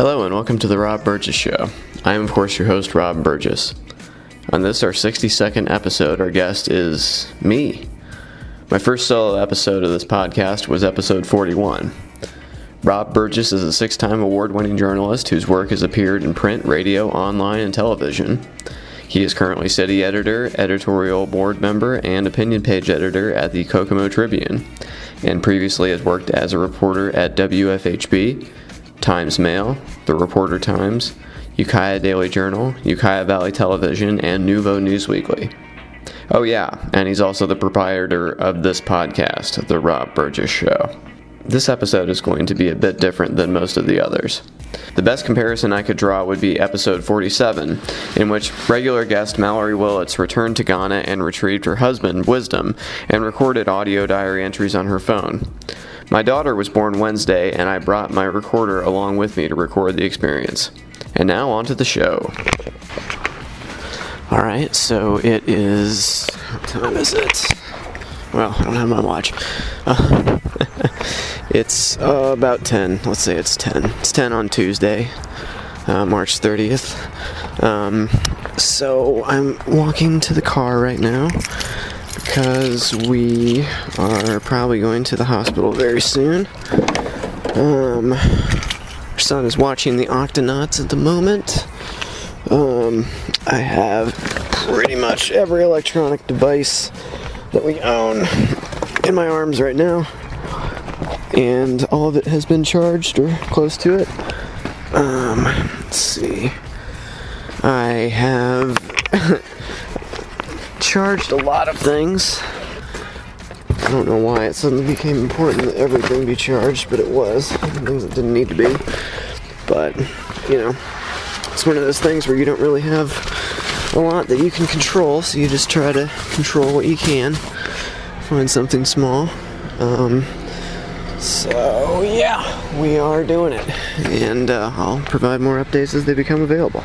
Hello and welcome to the Rob Burgess Show. I am, of course, your host, Rob Burgess. On this, our 62nd episode, our guest is me. My first solo episode of this podcast was episode 41. Rob Burgess is a 6-time award-winning journalist whose work has appeared in print, radio, online, and television. He is currently city editor, editorial board member, and opinion page editor at the Kokomo Tribune, and previously has worked as a reporter at WFHB, Times Mail, The Reporter Times, Ukiah Daily Journal, Ukiah Valley Television, and NUVO Newsweekly. Oh yeah, and he's also the proprietor of this podcast, The Rob Burgess Show. This episode is going to be a bit different than most of the others. The best comparison I could draw would be episode 47, in which regular guest Mallory Willits returned to Ghana and retrieved her husband, Wisdom, and recorded audio diary entries on her phone. My daughter was born Wednesday, and I brought my recorder along with me to record the experience. And now on to the show. Alright, so it is... what time is it? Well, I don't have my watch. It's about 10. Let's say it's 10. It's 10 on Tuesday, March 30th. So I'm walking to the car right now because we are probably going to the hospital very soon. Our son is watching the Octonauts at the moment. I have pretty much every electronic device that we own in my arms right now, and all of it has been charged or close to it. Let's see. I have charged a lot of things. I don't know why it suddenly became important that everything be charged, but it was. Things that didn't need to be. But, you know, it's one of those things where you don't really have a lot that you can control, so you just try to control what you can. Find something small. So, yeah, we are doing it. And I'll provide more updates as they become available.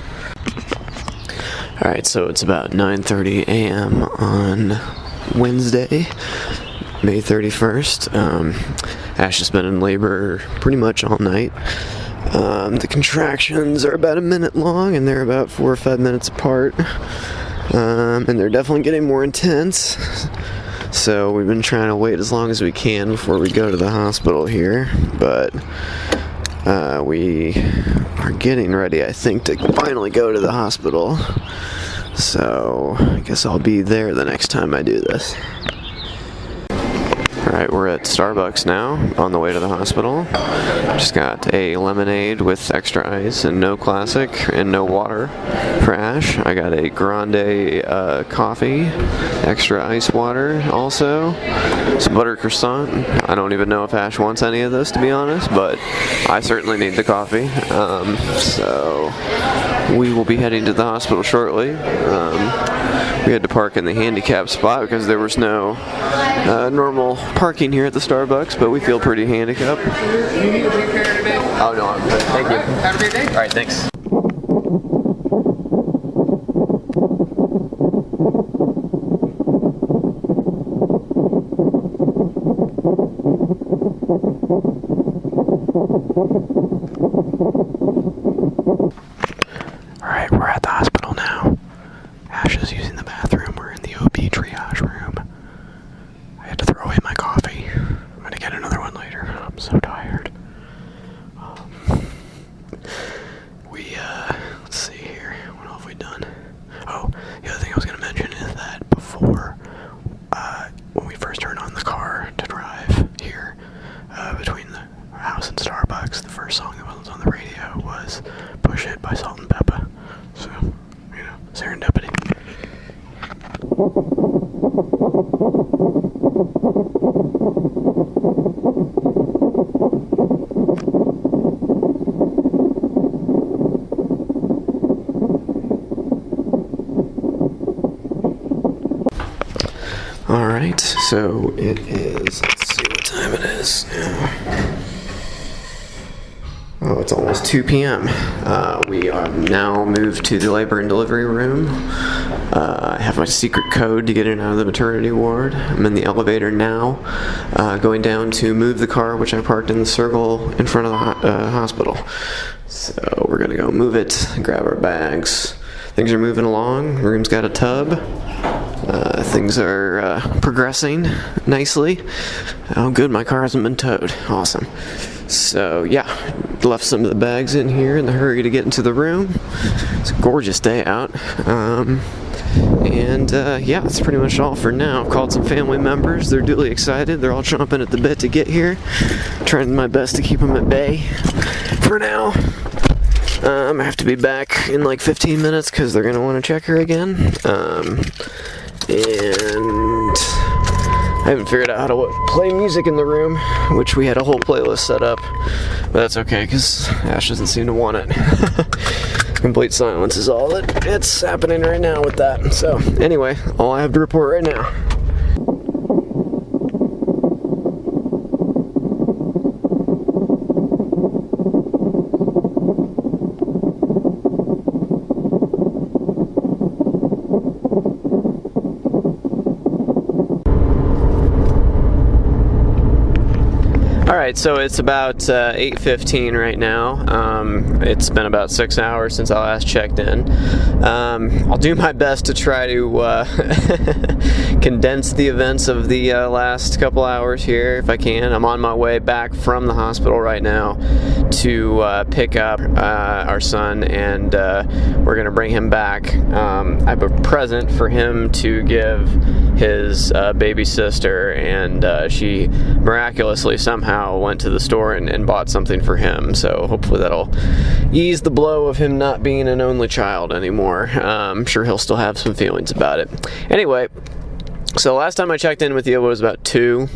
Alright, so it's about 9:30 a.m. on Wednesday, May 31st. Ash has been in labor pretty much all night. The contractions are about a minute long, and they're about 4 or 5 minutes apart. And they're definitely getting more intense. So we've been trying to wait as long as we can before we go to the hospital here. But we are getting ready, I think, to finally go to the hospital. So I guess I'll be there the next time I do this. Alright, we're at Starbucks now, on the way to the hospital. Just got a lemonade with extra ice and no classic and no water for Ash. I got a grande coffee, extra ice water also, some butter croissant. I don't even know if Ash wants any of this, to be honest, but I certainly need the coffee. So we will be heading to the hospital shortly. We had to park in the handicap spot because there was no normal parking here at the Starbucks, but we feel pretty handicapped. You need to prepare today? Oh, no, I'm good. Thank you. Have a great day. All right, thanks. All right, we're at the hospital now. Ash is using the bathroom. We're in the OB triage room. I had to throw away my coffee. I'm gonna get another one later. I'm so tired. Let's see here. What have we done? Oh, the other thing I was gonna mention is that before, when we first turned on the car to drive here, between the house and Starbucks, the first song that was on the radio was Push It by Salt and Pepper. So, you know, serendipity. Alright, so it is, let's see what time it is now. Oh, it's almost 2 p.m. We are now moved to the labor and delivery room. I have my secret code to get in and out of the maternity ward. I'm in the elevator now, going down to move the car, which I parked in the circle in front of the hospital. So we're gonna go move it, grab our bags. Things are moving along. Room's got a tub. Things are progressing nicely. Oh, good, my car hasn't been towed. Awesome. So yeah, left some of the bags in here in the hurry to get into the room. It's a gorgeous day out. Yeah, that's pretty much all for now. Called some family members. They're duly excited. They're all chomping at the bit to get here. Trying my best to keep them at bay for now. I have to be back in like 15 minutes because they're going to want to check her again. And I haven't figured out how to play music in the room, which we had a whole playlist set up. But that's okay because Ash doesn't seem to want it. Complete silence is all that's happening right now with that. So anyway, all I have to report right now. Alright, so it's about 8:15 right now. It's been about 6 hours since I last checked in. I'll do my best to try to condense the events of the last couple hours here if I can. I'm on my way back from the hospital right now to pick up our son, and we're going to bring him back. I have a present for him to give his baby sister, and she miraculously somehow went to the store and bought something for him, so hopefully that'll ease the blow of him not being an only child anymore. I'm sure he'll still have some feelings about it. Anyway, so last time I checked in with you was about 2.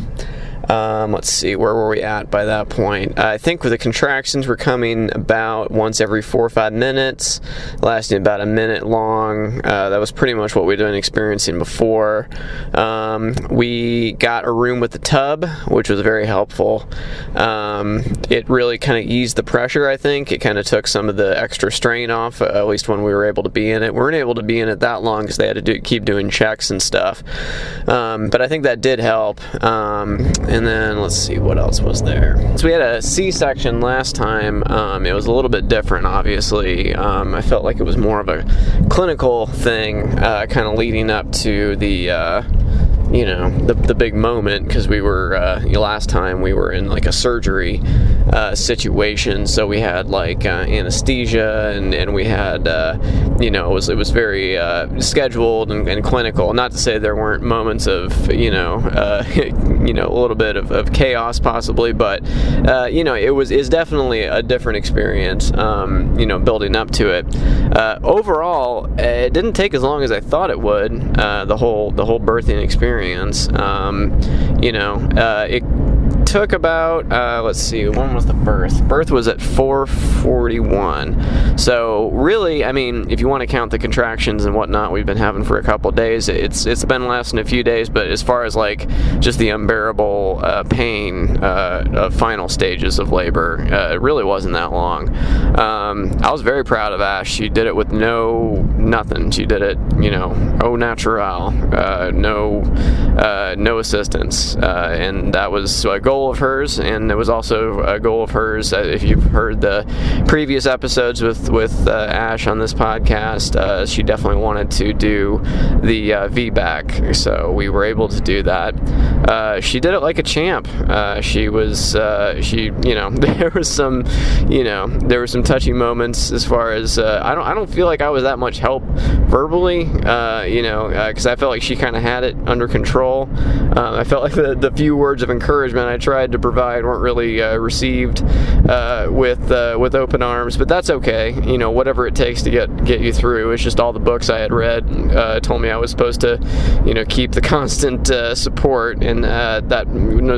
Let's see, where were we at by that point? I think the contractions were coming about once every 4 or 5 minutes, lasting about a minute long. That was pretty much what we'd been experiencing before. We got a room with the tub, which was very helpful. It really kind of eased the pressure, I think. It kind of took some of the extra strain off, at least when we were able to be in it. We weren't able to be in it that long because they had to keep doing checks and stuff. But I think that did help. And then let's see, what else was there? So we had a C-section last time. It was a little bit different, obviously. I felt like it was more of a clinical thing, kind of leading up to the big moment, because we were last time we were in like a surgery situation, so we had like anesthesia, and we had it was very scheduled and clinical. Not to say there weren't moments of a little bit of chaos possibly, but it's definitely a different experience building up to it. Overall, it didn't take as long as I thought it would, the whole birthing experience. It took about, let's see, when was the birth? Birth was at 4:41. So really, I mean, if you want to count the contractions and whatnot we've been having for a couple days, it's been less than a few days, but as far as like just the unbearable pain of final stages of labor, it really wasn't that long. I was very proud of Ash. She did it with nothing. She did it, au natural, no assistance, and that was a goal of hers, and it was also a goal of hers. If you've heard the previous episodes with Ash on this podcast, she definitely wanted to do the VBAC, so we were able to do that. She did it like a champ. There were some touchy moments as far as I don't feel like I was that much help verbally, because I felt like she kind of had it under control. I felt like the few words of encouragement I tried to provide weren't really received with open arms, but that's okay. Whatever it takes to get you through. It's just all the books I had read told me I was supposed to, keep the constant support, and that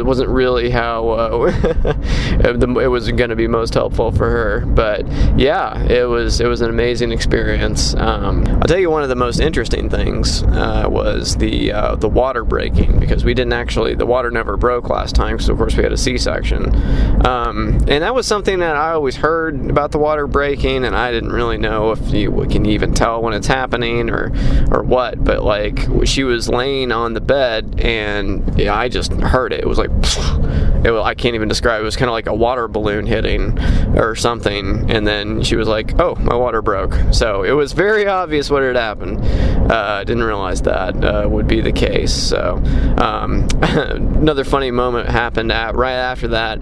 wasn't really how it was going to be most helpful for her. But yeah, it was an amazing experience. I'll tell you, one of the most interesting things was the water breaking, because the water never broke last time, because of course we had a C-section, and that was something that I always heard about the water breaking, and I didn't really know if you can even tell when it's happening or what. But like, she was laying on the bed, and I just heard it. It was like, I can't even describe it. It was kind of like a water balloon hitting or something, and then she was like, oh, my water broke. So it was very obvious what had happened. Didn't realize that would be the case. So another funny moment happened right after that.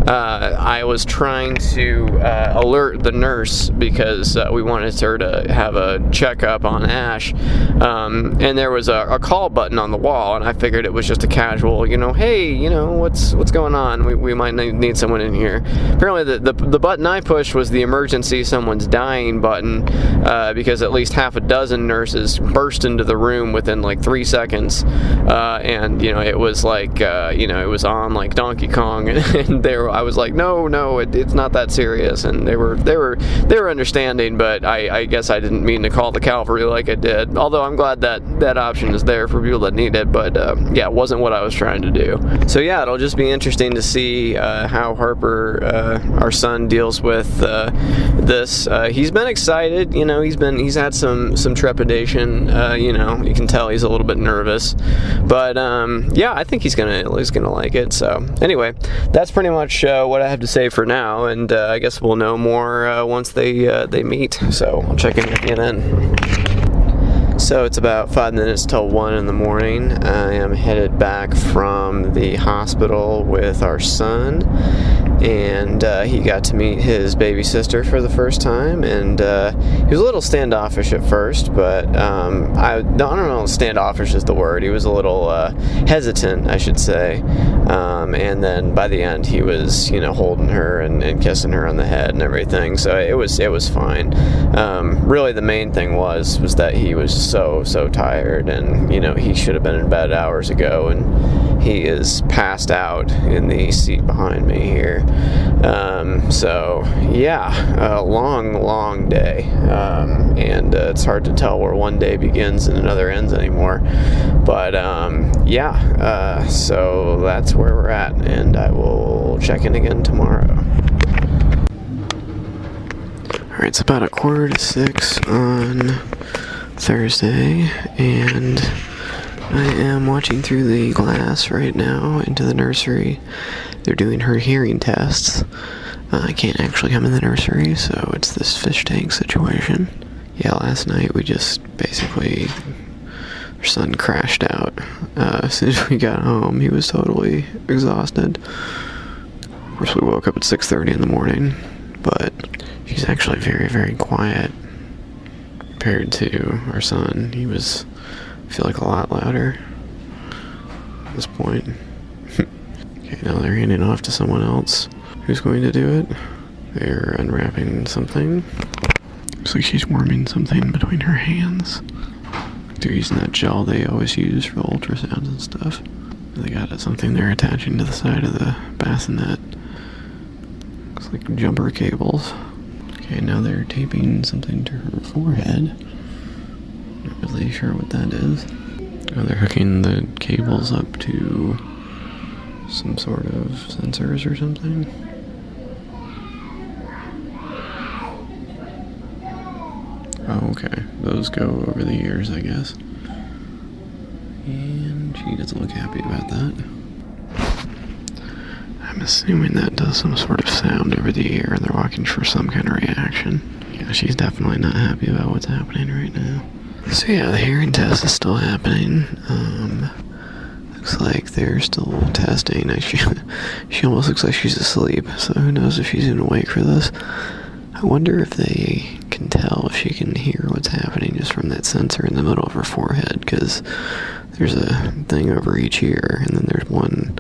I was trying to alert the nurse because we wanted her to have a checkup on Ash, and there was a call button on the wall, and I figured it was just a casual, hey, what's going on? We might need someone in here. Apparently the button I pushed was the emergency someone's dying button, because at least half a dozen nurses burst into the room within like 3 seconds, and it was like it was on like Donkey Kong, and I was like, no, it's not that serious, and they were understanding, but I guess I didn't mean to call the cavalry like I did, although I'm glad that option is there for people that need it, but it wasn't what I was trying to do. So yeah, it'll just be interesting to see how Harper, our son, deals with this. He's been excited, he's had some trepidation, you can tell he's a little bit nervous, but I think he's gonna like it. So anyway, that's pretty much what I have to say for now, and I guess we'll know more once they meet. So I'll check in with you then. So it's about 5 minutes till 1 in the morning. I am headed back from the hospital with our son, and he got to meet his baby sister for the first time, and he was a little standoffish at first, but I don't know if standoffish is the word. He was a little hesitant, I should say, and then by the end he was holding her and kissing her on the head and everything, so it was fine. Really the main thing was that he was so tired, and he should have been in bed hours ago, and he is passed out in the seat behind me here. A long day, and it's hard to tell where one day begins and another ends anymore, but so that's where we're at, and I will check in again tomorrow. Alright, it's about 5:45 on Thursday, and I am watching through the glass right now into the nursery. They're doing her hearing tests. I can't actually come in the nursery, so it's this fish tank situation. Yeah, last night we just basically, our son crashed out. As soon as we got home, he was totally exhausted. Of course, we woke up at 6:30 in the morning, but she's actually very, very quiet compared to our son. He was, I feel like, a lot louder at this point. Okay, now they're handing off to someone else. Who's going to do it? They're unwrapping something. Looks like she's warming something between her hands. They're using that gel they always use for ultrasounds and stuff. They got something they're attaching to the side of the bassinet. Looks like jumper cables. Okay, now they're taping something to her forehead. Not really sure what that is. Oh, they're hooking the cables up to some sort of sensors or something. Oh, okay. Those go over the ears, I guess. And she doesn't look happy about that. I'm assuming that does some sort of sound over the ear, and they're watching for some kind of reaction. Yeah, she's definitely not happy about what's happening right now. So yeah, the hearing test is still happening. Looks like they're still testing. She almost looks like she's asleep, so who knows if she's even awake for this. I wonder if they can tell if she can hear what's happening just from that sensor in the middle of her forehead, because there's a thing over each ear, and then there's one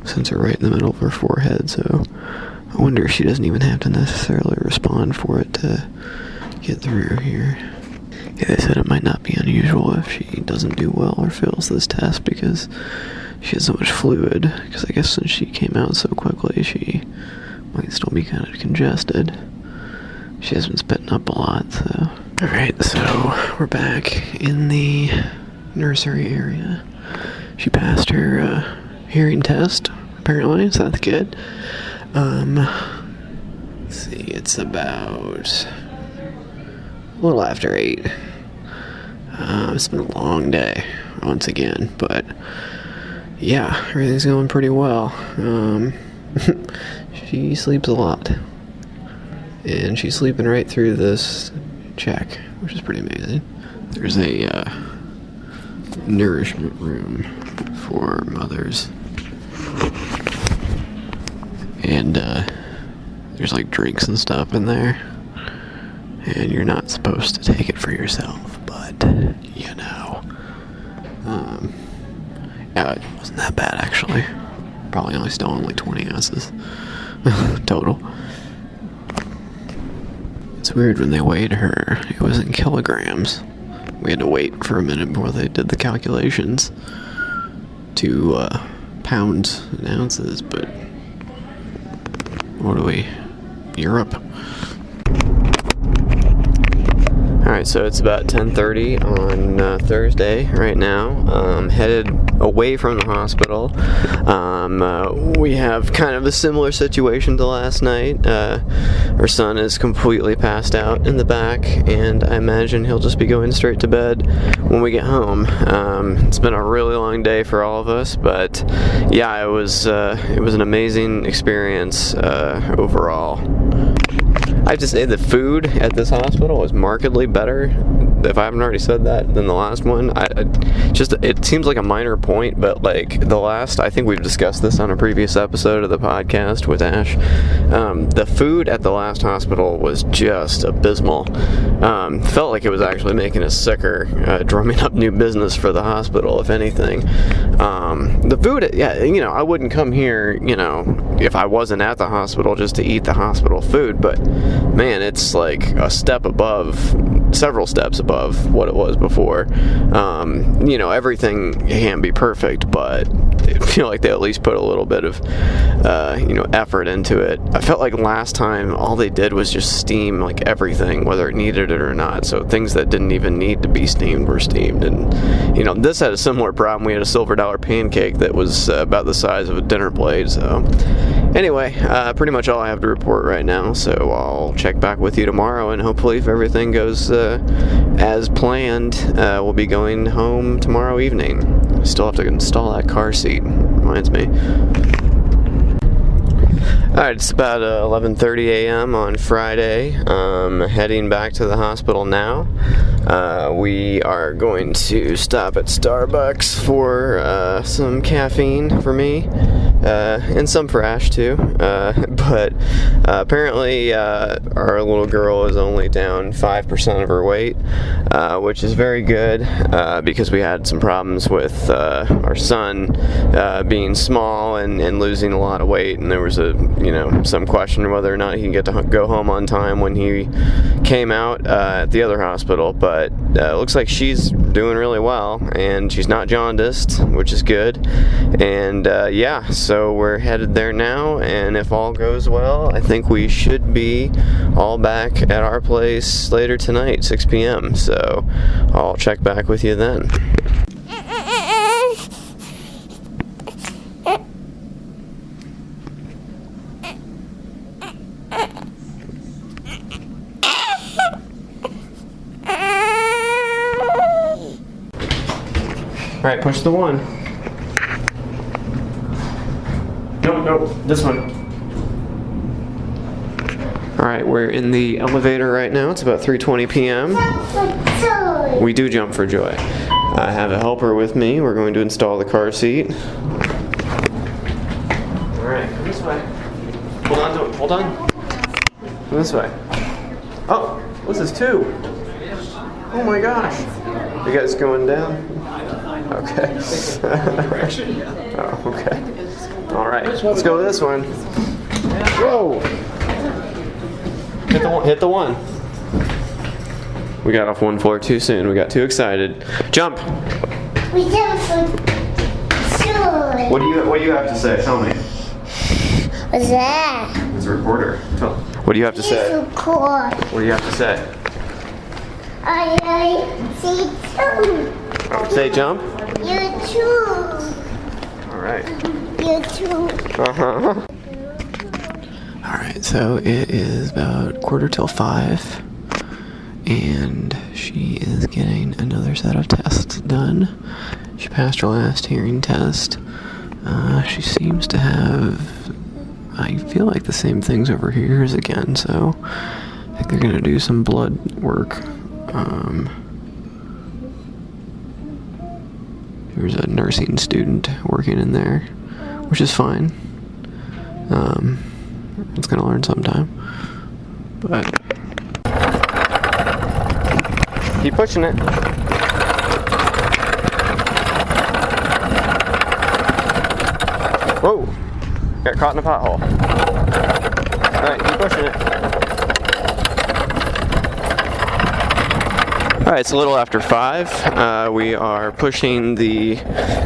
sensor right in the middle of her forehead, so I wonder if she doesn't even have to necessarily respond for it to get through here. Yeah, they said it might not be unusual if she doesn't do well or fails this test because she has so much fluid, because I guess since she came out so quickly, she might still be kind of congested. She has been spitting up a lot, so. Alright, so we're back in the nursery area. She passed her hearing test, apparently, so that's good. Let's see, it's about a little after 8. It's been a long day, once again, but yeah, everything's going pretty well. She sleeps a lot. And she's sleeping right through this check, which is pretty amazing. There's a nourishment room for mothers. And there's like drinks and stuff in there. And you're not supposed to take it for yourself, but you know. Yeah, it wasn't that bad actually. Probably only stolen like 20 ounces total. It's weird, when they weighed her, it was in kilograms. We had to wait for a minute before they did the calculations to pounds and ounces, but what are we? Europe? Alright, so it's about 10:30 on Thursday right now. Headed away from the hospital. We have kind of a similar situation to last night. Our son is completely passed out in the back, and I imagine he'll just be going straight to bed when we get home. It's been a really long day for all of us, but yeah, it was an amazing experience overall. I have to say the food at this hospital was markedly better, if I haven't already said that, than the last one. It seems like a minor point, but like the last, I think we've discussed this on a previous episode of the podcast with Ash. The food at the last hospital was just abysmal. Felt like it was actually making us sicker, drumming up new business for the hospital, if anything. The food, yeah, I wouldn't come here, if I wasn't at the hospital just to eat the hospital food, but man, it's like a step above, several steps above what it was before. Everything can't be perfect, but I feel like they at least put a little bit of, effort into it. I felt like last time all they did was just steam like everything, whether it needed it or not. So things that didn't even need to be steamed were steamed. And, this had a similar problem. We had a silver dollar pancake that was about the size of a dinner plate. So anyway, pretty much all I have to report right now. So I'll check back with you tomorrow, and hopefully if everything goes as planned, we'll be going home tomorrow evening. Still have to install that car seat. Reminds me. Alright, it's about 11:30 a.m. on Friday. Heading back to the hospital now. We are going to stop at Starbucks for some caffeine for me, and some for Ash too. But apparently our little girl is only down 5% of her weight, which is very good, because we had some problems with our son being small and losing a lot of weight, and there was some question whether or not he can get to go home on time when he came out at the other hospital. But it looks like she's doing really well, and she's not jaundiced, which is good. And yeah, so we're headed there now, and if all goes well, I think we should be all back at our place later tonight, 6 p.m. So I'll check back with you then. Alright, push the one. Nope, this one. Alright, we're in the elevator right now. It's about 3:20 p.m. We do jump for joy. I have a helper with me. We're going to install the car seat. Alright, come this way. Hold on to it. Hold on. Come this way. Oh, what's this, two? Oh my gosh. You guys going down? Okay. Oh, okay. All right. Let's go with this one. Whoa! Hit the one. We got off one floor too soon. We got too excited. Jump. We jumped for joy. What do you have to say? Tell me. What's that? It's a reporter. What do you have to say? Record. What do you have to say? I see two. Oh, say jump. You too. All right. You too. Uh-huh. All right, so it is about 4:45, and she is getting another set of tests done. She passed her last hearing test She seems to have, I feel like the same things over here as again, so I think they're going to do some blood work. There's a nursing student working in there, which is fine. It's going to learn sometime. But keep pushing it. Whoa! Got caught in a pothole. Alright, keep pushing it. Alright, it's a little after 5. We are pushing the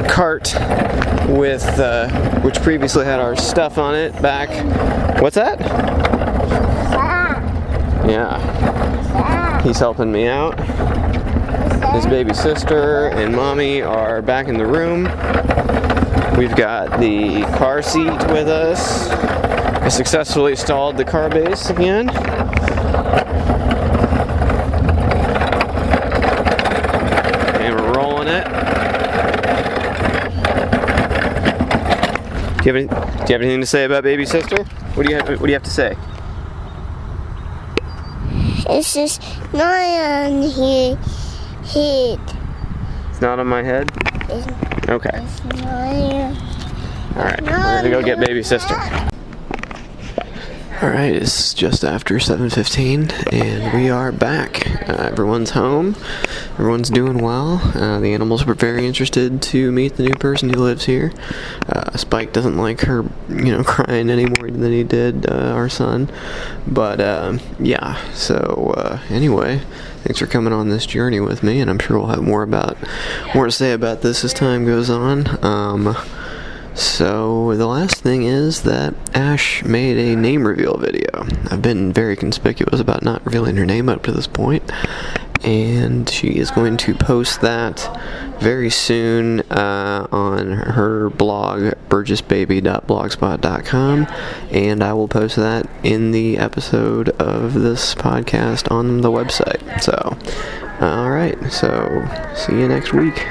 cart with, which previously had our stuff on it, back. What's that? Yeah. He's helping me out. His baby sister and mommy are back in the room. We've got the car seat with us. I successfully installed the car base again. And we're rolling it. Do you have anything to say about baby sister? What do you have to say? This is not on his head. It's not on my head? Okay. It's not. Alright, we're gonna go get baby sister. Alright, it's just after 7:15 and we are back. Everyone's home. Everyone's doing well. The animals were very interested to meet the new person who lives here. Spike doesn't like her, crying any more than he did our son. But, yeah. So, anyway, thanks for coming on this journey with me, and I'm sure we'll have more to say about this as time goes on. So the last thing is that Ash made a name reveal video. I've been very conspicuous about not revealing her name up to this point, and she is going to post that very soon on her blog, burgessbaby.blogspot.com, and I will post that in the episode of this podcast on the website. So, alright, so see you next week.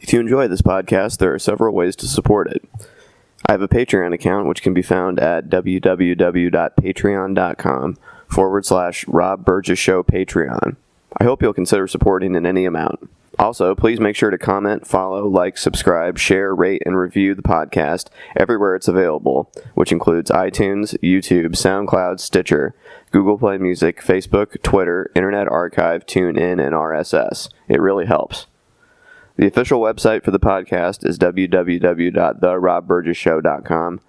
If you enjoy this podcast, there are several ways to support it. I have a Patreon account, which can be found at www.patreon.com/Rob Burgess Show Patreon. I hope you'll consider supporting in any amount. Also, please make sure to comment, follow, like, subscribe, share, rate, and review the podcast everywhere it's available, which includes iTunes, YouTube, SoundCloud, Stitcher, Google Play Music, Facebook, Twitter, Internet Archive, TuneIn, and RSS. It really helps. The official website for the podcast is www.therobburgesshow.com.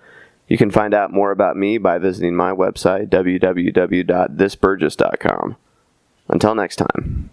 You can find out more about me by visiting my website, www.thisburgess.com. Until next time.